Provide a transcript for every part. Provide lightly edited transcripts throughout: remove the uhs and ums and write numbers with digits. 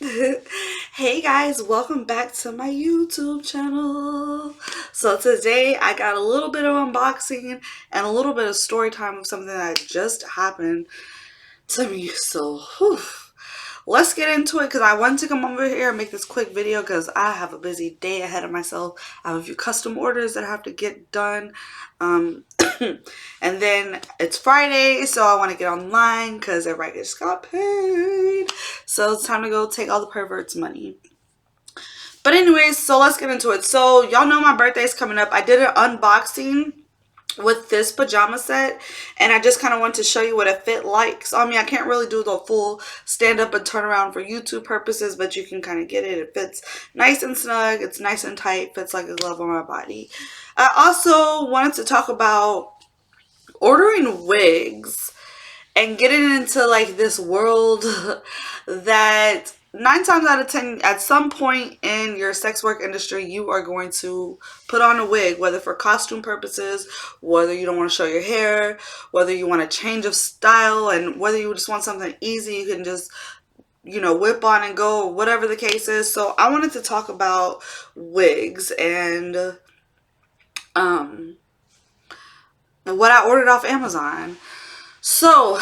Hey guys, welcome back to my YouTube channel. So today I got a little bit of unboxing and a little bit of story time of something that just happened to me. So let's get into it because I wanted to come over here and make this quick video because I have a busy day ahead of myself. I have a few custom orders that I have to get done. And then it's Friday, so I want to get online because everybody just got paid. So it's time to go take all the perverts' money. But anyways, so let's get into it. So y'all know my birthday's coming up. I did an unboxing with this pajama set, and I just kind of want to show you what it fit like. So I mean, I can't really do the full stand up and turn around for YouTube purposes, but you can kind of get it. It fits nice and snug, it's nice and tight, fits like a glove on my body. I also wanted to talk about ordering wigs and getting into like this world that 9 times out of 10 at some point in your sex work industry you are going to put on a wig, whether for costume purposes, whether you don't want to show your hair, whether you want a change of style, and whether you just want something easy you can just whip on and go, whatever the case is. So I wanted to talk about wigs and what I ordered off Amazon. So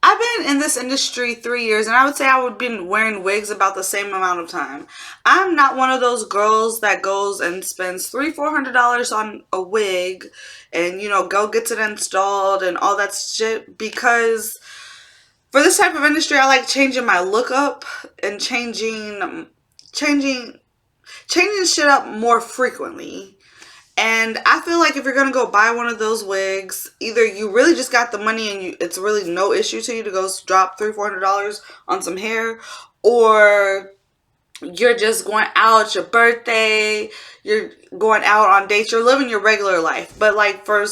I've been in this industry 3 years, and I would say I would been wearing wigs about the same amount of time. I'm not one of those girls that goes and spends $300-400 on a wig and go gets it installed and all that shit, because for this type of industry I like changing my look up and changing shit up more frequently. And I feel like if you're going to go buy one of those wigs, either you really just got the money and it's really no issue to you to go drop $300-400 on some hair, or you're just going out, it's your birthday, you're going out on dates, you're living your regular life. But like for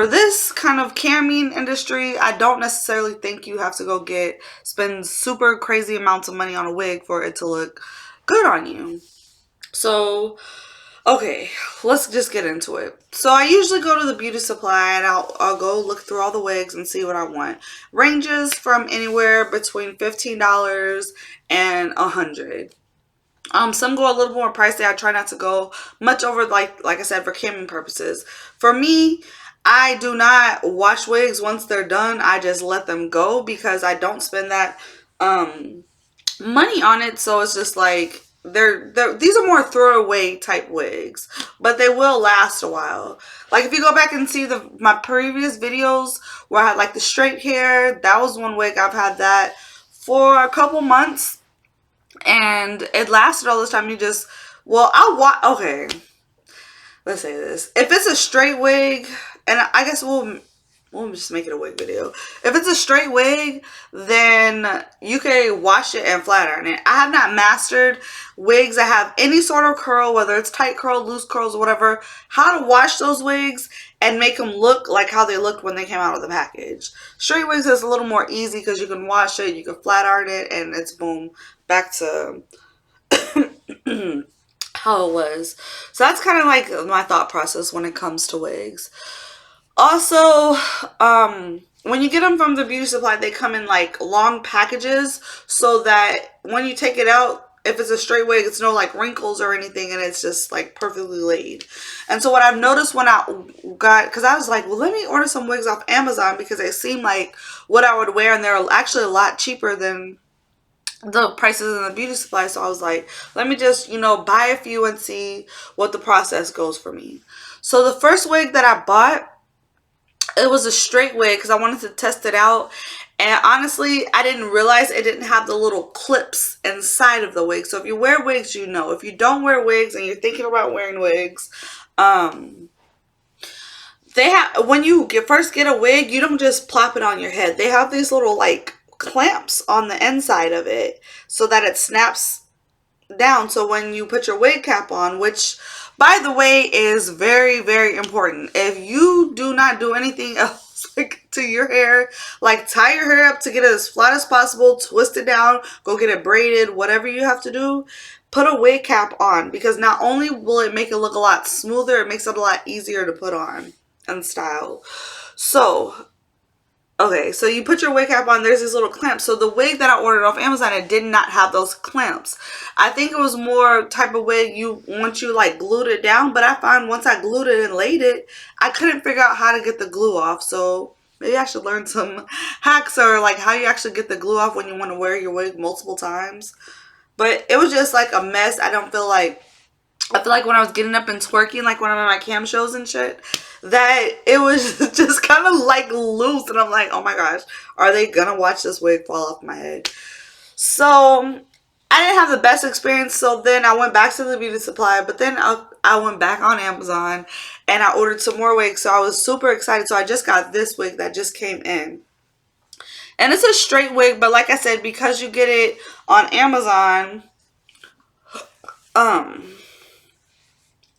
this kind of camming industry, I don't necessarily think you have to go spend super crazy amounts of money on a wig for it to look good on you. So okay, let's just get into it. So I usually go to the beauty supply and I'll go look through all the wigs and see what I want. Ranges from anywhere between $15 and $100. Some go a little more pricey. I try not to go much over, like I said, for camming purposes. For me, I do not wash wigs once they're done. I just let them go because I don't spend that money on it. So it's just like these are more throwaway type wigs, but they will last a while. Like if you go back and see my previous videos where I had like the straight hair, that was one wig. I've had that for a couple months and it lasted all this time. Okay, let's say this. If it's a straight wig, and I guess we'll just make it a wig video. If it's a straight wig, then you can wash it and flat iron it. I have not mastered wigs that have any sort of curl, whether it's tight curl, loose curls, or whatever, how to wash those wigs and make them look like how they looked when they came out of the package. Straight wigs is a little more easy because you can wash it, you can flat iron it, and it's boom, back to how it was. So that's kind of like my thought process when it comes to wigs. Also, when you get them from the beauty supply, they come in like long packages so that when you take it out, if it's a straight wig, it's no like wrinkles or anything, and it's just like perfectly laid. And so what I've noticed when I because I was like, well, let me order some wigs off Amazon because they seem like what I would wear, and they're actually a lot cheaper than the prices in the beauty supply. So I was like, let me just, buy a few and see what the process goes for me. So the first wig that I bought, it was a straight wig because I wanted to test it out. And honestly, I didn't realize it didn't have the little clips inside of the wig. So if you wear wigs, you know. If you don't wear wigs and you're thinking about wearing wigs, when you first get a wig, you don't just plop it on your head. They have these little like clamps on the inside of it so that it snaps down. So when you put your wig cap on, which by the way is very, very important, if you do not do anything else like to your hair, like tie your hair up to get it as flat as possible, twist it down, go get it braided, whatever you have to do, put a wig cap on, because not only will it make it look a lot smoother, it makes it a lot easier to put on and style. So Okay, so you put your wig cap on, there's these little clamps. So the wig that I ordered off Amazon, it did not have those clamps. I think it was more type of wig you once you like glued it down, but I found once I glued it and laid it, I couldn't figure out how to get the glue off. So maybe I should learn some hacks or like how you actually get the glue off when you want to wear your wig multiple times. But it was just like a mess. I feel like when I was getting up and twerking, like one of my cam shows and shit, that it was just kind of like loose. And I'm like, oh my gosh, are they gonna watch this wig fall off my head? So I didn't have the best experience. So then I went back to the beauty supply, but then I went back on Amazon and I ordered some more wigs. So I was super excited. So I just got this wig that just came in. And it's a straight wig, but like I said, because you get it on Amazon,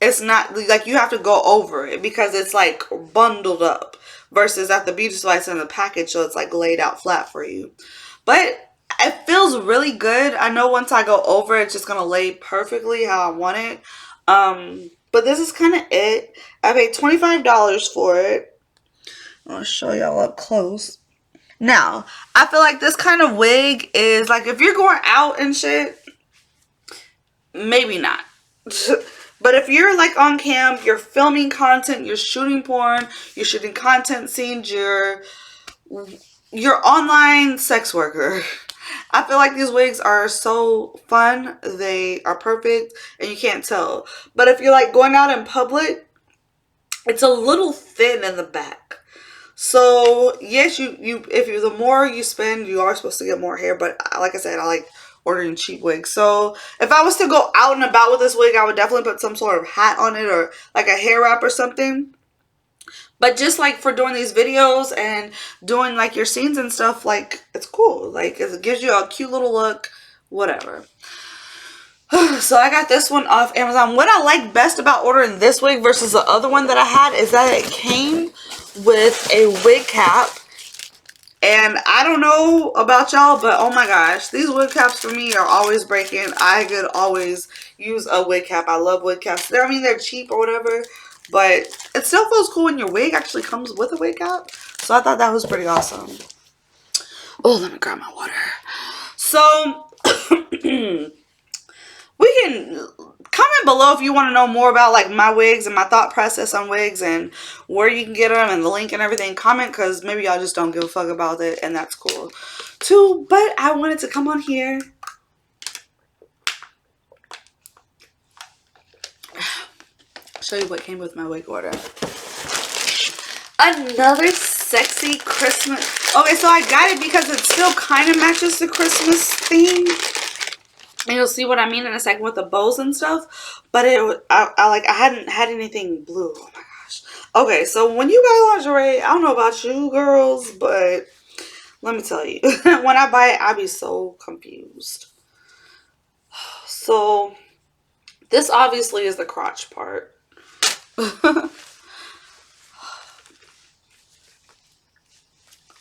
it's not like you have to go over it because it's like bundled up versus at the beauty supply it's in the package, so it's like laid out flat for you. But it feels really good. I know once I go over it, it's just gonna lay perfectly how I want it. But this is kind of it. I paid $25 for it. I'll show y'all up close. Now, I feel like this kind of wig is like if you're going out and shit, maybe not. But if you're like on cam, you're filming content, you're shooting porn, you're shooting content scenes, you're online sex worker. I feel like these wigs are so fun. They are perfect and you can't tell. But if you're like going out in public, it's a little thin in the back. So yes, the more you spend, you are supposed to get more hair. But like I said, I like ordering cheap wigs. So if I was to go out and about with this wig, I would definitely put some sort of hat on it or like a hair wrap or something. But just like for doing these videos and doing like your scenes and stuff, like it's cool. Like it gives you a cute little look, whatever. So I got this one off Amazon. What I like best about ordering this wig versus the other one that I had is that it came with a wig cap. And I don't know about y'all, but oh my gosh, these wig caps for me are always breaking. I could always use a wig cap. I love wig caps. They're cheap or whatever, but it still feels cool when your wig actually comes with a wig cap. So I thought that was pretty awesome. Oh, let me grab my water. So we can comment below if you want to know more about like my wigs and my thought process on wigs and where you can get them and the link and everything. Comment, because maybe y'all just don't give a fuck about it, and that's cool too. But I wanted to come on here, show you what came with my wig order. Another sexy Christmas. Okay, so I got it because it still kind of matches the Christmas theme. And you'll see what I mean in a second with the bows and stuff. But I hadn't had anything blue. Oh my gosh. Okay, so when you buy lingerie, I don't know about you girls, but let me tell you. When I buy it, I be so confused. So this obviously is the crotch part.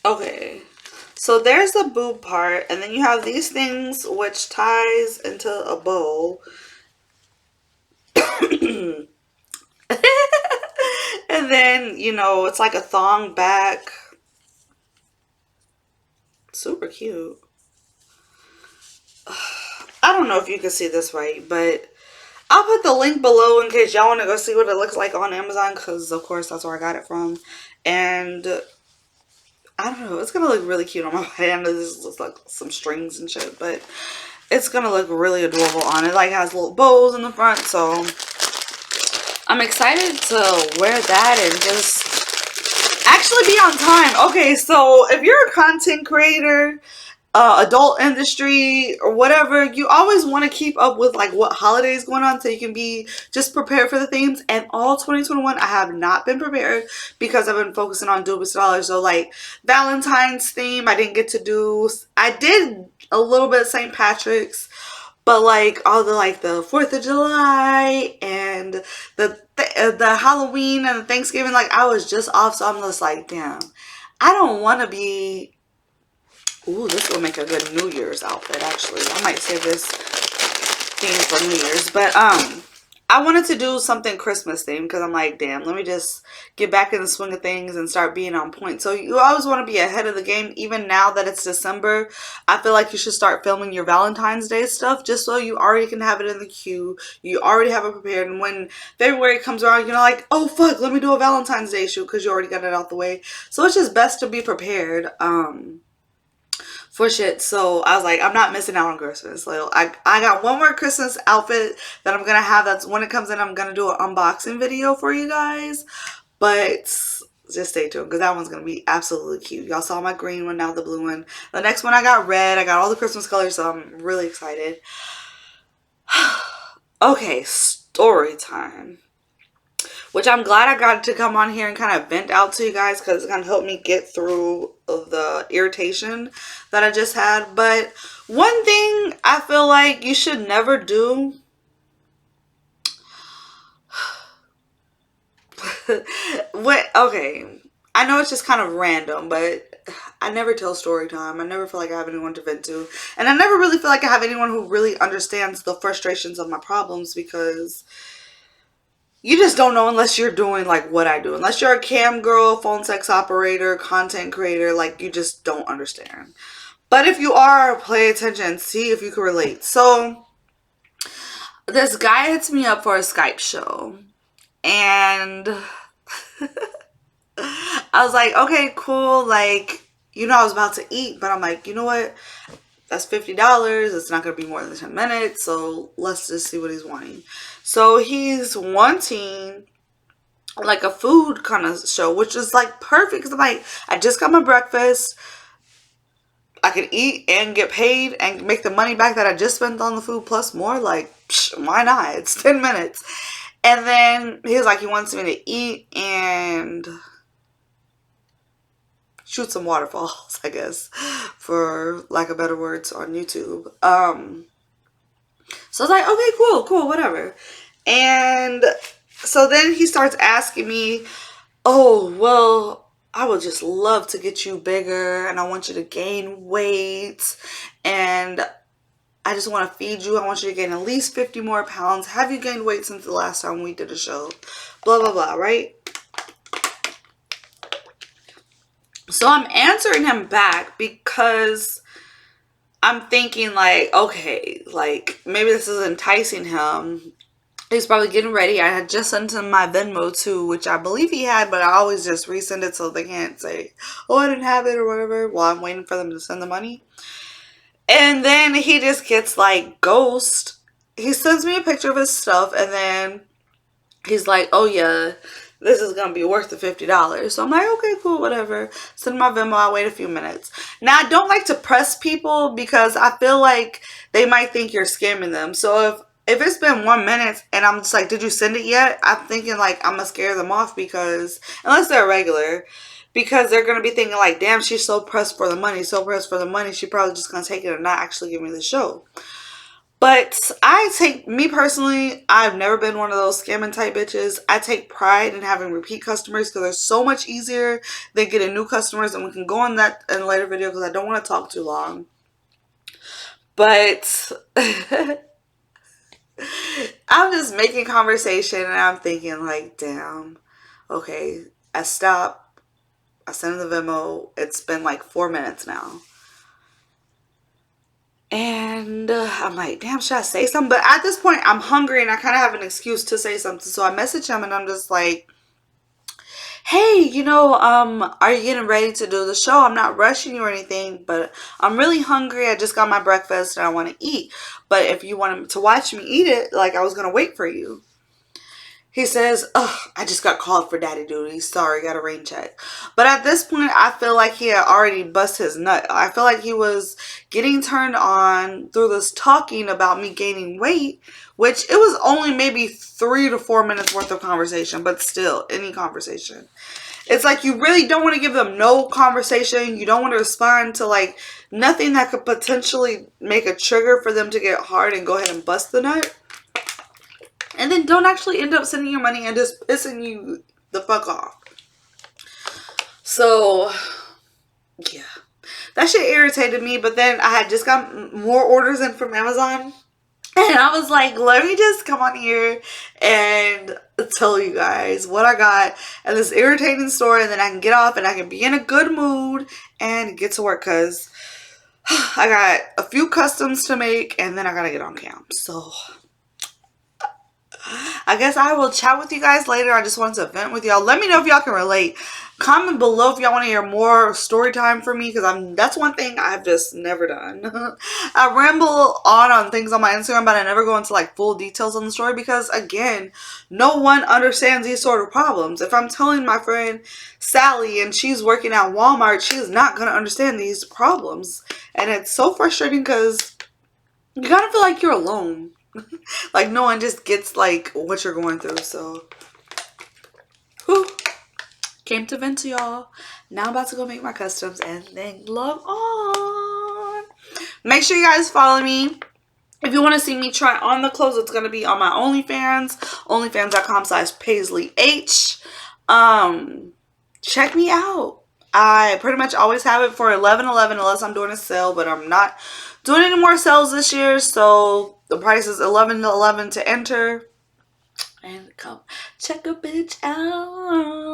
Okay. So there's the boob part, and then you have these things which ties into a bow. And then, you know, it's like a thong back. Super cute. I don't know if you can see this right, but I'll put the link below in case y'all want to go see what it looks like on Amazon, because of course that's where I got it from. And I don't know, it's gonna look really cute on my body. I know this looks like some strings and shit, but it's gonna look really adorable on it. Like has little bows in the front, so I'm excited to wear that and just actually be on time. Okay, so if you're a content creator, adult industry or whatever, you always want to keep up with like what holidays going on so you can be just prepared for the themes. And all 2021 I have not been prepared because I've been focusing on To Dollas. So like Valentine's theme I didn't get to do. I did a little bit of St. Patrick's, but like all the like the 4th of July and the Halloween and the Thanksgiving, like I was just off. So I'm just like, damn, I don't want to be. Ooh, this will make a good New Year's outfit, actually. I might save this theme for New Year's. But, I wanted to do something Christmas themed because I'm like, damn, let me just get back in the swing of things and start being on point. So you always want to be ahead of the game. Even now that it's December, I feel like you should start filming your Valentine's Day stuff just so you already can have it in the queue. You already have it prepared. And when February comes around, you're not like, oh, fuck, let me do a Valentine's Day shoot because you already got it out the way. So it's just best to be prepared. For shit. So I was like, I'm not missing out on Christmas. Like, I got one more Christmas outfit that I'm gonna have. That's when it comes in, I'm gonna do an unboxing video for you guys. But just stay tuned because that one's gonna be absolutely cute. Y'all saw my green one, now the blue one. The next one I got red. I got all the Christmas colors, so I'm really excited. Okay, story time. Which I'm glad I got to come on here and kind of vent out to you guys because it's going to help me get through the irritation that I just had. But one thing I feel like you should never do. Okay, I know it's just kind of random, but I never tell story time. I never feel like I have anyone to vent to. And I never really feel like I have anyone who really understands the frustrations of my problems because you just don't know unless you're doing like what I do. Unless you're a cam girl, phone sex operator, content creator, like you just don't understand. But if you are, pay attention, see if you can relate. So this guy hits me up for a Skype show and I was like, okay, cool. Like, you know, I was about to eat, but I'm like, you know what? That's $50. It's not going to be more than 10 minutes. So let's just see what he's wanting. So he's wanting like a food kind of show, which is like perfect. Because I'm like, I just got my breakfast. I could eat and get paid and make the money back that I just spent on the food plus more. Like, why not? It's 10 minutes. And then he was like, he wants me to eat and shoot some waterfalls, I guess, for lack of better words, on YouTube. So I was like, okay, cool, whatever. And so then he starts asking me, oh, well, I would just love to get you bigger and I want you to gain weight and I just want to feed you. I want you to gain at least 50 more pounds. Have you gained weight since the last time we did a show? Blah, blah, blah, right? So I'm answering him back because I'm thinking like, okay, like maybe this is enticing him. He's probably getting ready. I had just sent him my Venmo too, which I believe he had, but I always just resend it so they can't say, oh, I didn't have it or whatever while I'm waiting for them to send the money. And then he just gets like ghost. He sends me a picture of his stuff and then he's like, oh yeah, this is going to be worth the $50. So I'm like, okay, cool, whatever. Send my Venmo. I'll wait a few minutes. Now, I don't like to press people because I feel like they might think you're scamming them. So if it's been 1 minute and I'm just like, did you send it yet? I'm thinking like I'm going to scare them off because, unless they're regular, because they're going to be thinking like, damn, she's so pressed for the money, she probably just going to take it and not actually give me the show. But me personally, I've never been one of those scamming type bitches. I take pride in having repeat customers because they're so much easier than getting new customers. And we can go on that in a later video because I don't want to talk too long. But I'm just making conversation and I'm thinking like, damn, okay, I stop. I send the Venmo. It's been like 4 minutes now. And I'm like, damn, should I say something? But at this point, I'm hungry and I kind of have an excuse to say something. So I message him and I'm just like, hey, are you getting ready to do the show? I'm not rushing you or anything, but I'm really hungry. I just got my breakfast and I want to eat. But if you wanted to watch me eat it, like I was going to wait for you. He says, oh, I just got called for daddy duty. Sorry, got a rain check. But at this point, I feel like he had already bust his nut. I feel like he was getting turned on through this talking about me gaining weight, which it was only maybe 3 to 4 minutes worth of conversation, but still, any conversation. It's like you really don't want to give them no conversation. You don't want to respond to like nothing that could potentially make a trigger for them to get hard and go ahead and bust the nut. And then don't actually end up sending your money and just pissing you the fuck off. So, yeah. That shit irritated me. But then I had just got more orders in from Amazon. And I was like, let me just come on here and tell you guys what I got at this irritating store, and then I can get off and I can be in a good mood and get to work, because I got a few customs to make and then I gotta get on cam. So I guess I will chat with you guys later. I just wanted to vent with y'all. Let me know if y'all can relate. Comment below if y'all want to hear more story time from me, because that's one thing I've just never done. I ramble on things on my Instagram, but I never go into like full details on the story, because again, no one understands these sort of problems. If I'm telling my friend Sally and she's working at Walmart, she's not going to understand these problems. And it's so frustrating because you gotta feel like you're alone. Like no one just gets like what you're going through. So whew. Came to vent to y'all. Now I'm about to go make my customs and then log on. Make sure you guys follow me. If you want to see me try on the clothes, it's going to be on my OnlyFans. OnlyFans.com/Paisleehaze. Check me out. I pretty much always have it for $11.11 unless I'm doing a sale, but I'm not doing any more sales this year, so the price is $11.11 to enter. And come check a bitch out.